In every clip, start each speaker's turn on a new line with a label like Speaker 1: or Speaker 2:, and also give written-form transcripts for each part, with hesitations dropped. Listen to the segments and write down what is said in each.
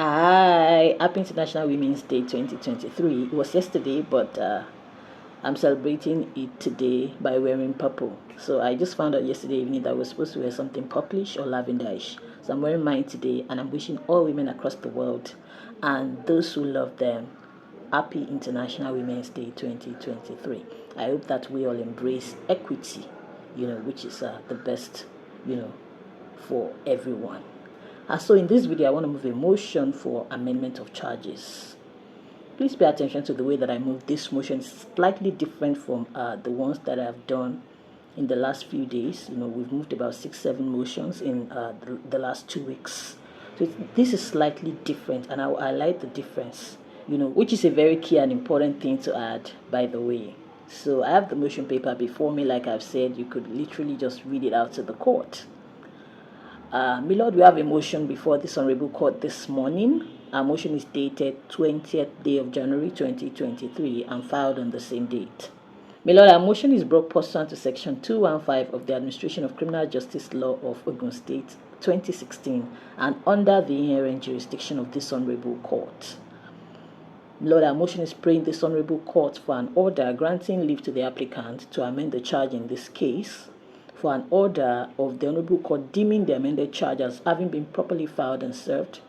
Speaker 1: Hi, happy International Women's Day 2023. It was yesterday, but I'm celebrating it today by wearing purple. So I just found out yesterday evening that I was supposed to wear something purplish or lavenderish. So I'm wearing mine today, and I'm wishing all women across the world and those who love them happy International Women's Day 2023. I hope that we all embrace equity, which is the best, for everyone. So in this video, I want to move a motion for amendment of charges. Please pay attention to the way that I move this motion. It's slightly different from the ones that I've done in the last few days. We've moved about 6-7 motions in the last 2 weeks. So this is slightly different, and I'll highlight the difference, which is a very key and important thing to add, by the way. So I have the motion paper before me. Like I've said, you could literally just read it out to the court. My Lord, we have a motion before this Honorable Court this morning. Our motion is dated 20th day of January 2023 and filed on the same date. My Lord, our motion is brought pursuant to Section 215 of the Administration of Criminal Justice Law of Ogun State 2016 and under the inherent jurisdiction of this Honorable Court. My Lord, our motion is praying this Honorable Court for an order granting leave to the applicant to amend the charge in this case, for an order of the Honorable Court deeming the amended charge as having been properly filed and served,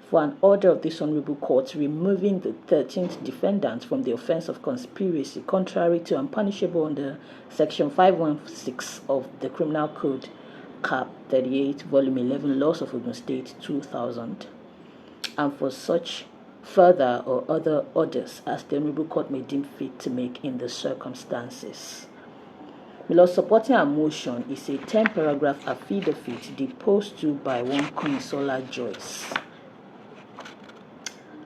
Speaker 1: for an order of this Honorable Court removing the 13th defendant from the offense of conspiracy contrary to and punishable under Section 516 of the Criminal Code, Cap 38, Volume 11, Laws of Ogun State 2000, and for such further or other orders as the Honorable Court may deem fit to make in the circumstances. My Lord, supporting our motion is a 10-paragraph affidavit deposed to by one Consola Joyce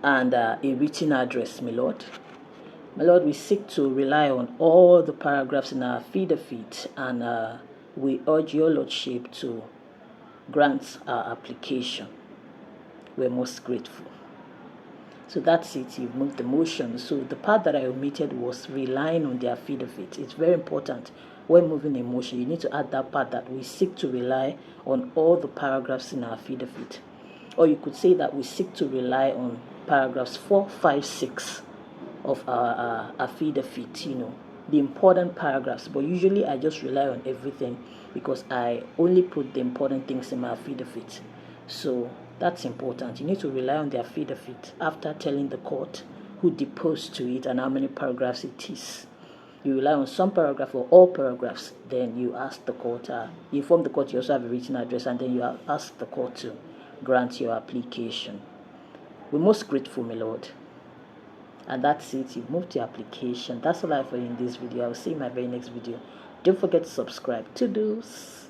Speaker 1: and a written address, my Lord. My Lord, we seek to rely on all the paragraphs in our affidavit, and we urge your Lordship to grant our application. We're most grateful. So that's it. You've moved the motion. So the part that I omitted was relying on the affidavit. It's very important. When moving a motion, you need to add that part that we seek to rely on all the paragraphs in our affidavit. Or you could say that we seek to rely on paragraphs 4, 5, 6 of our affidavit, the important paragraphs. But usually I just rely on everything because I only put the important things in my affidavit. So that's important. You need to rely on the affidavit after telling the court who deposed to it and how many paragraphs it is. You rely on some paragraph or all paragraphs, then you ask the court, you inform the court you also have a written address, and then you ask the court to grant your application. We're most grateful, my Lord. And that's it. You've moved your application. That's all I have for you in this video. I'll see you in my very next video. Don't forget to subscribe to those.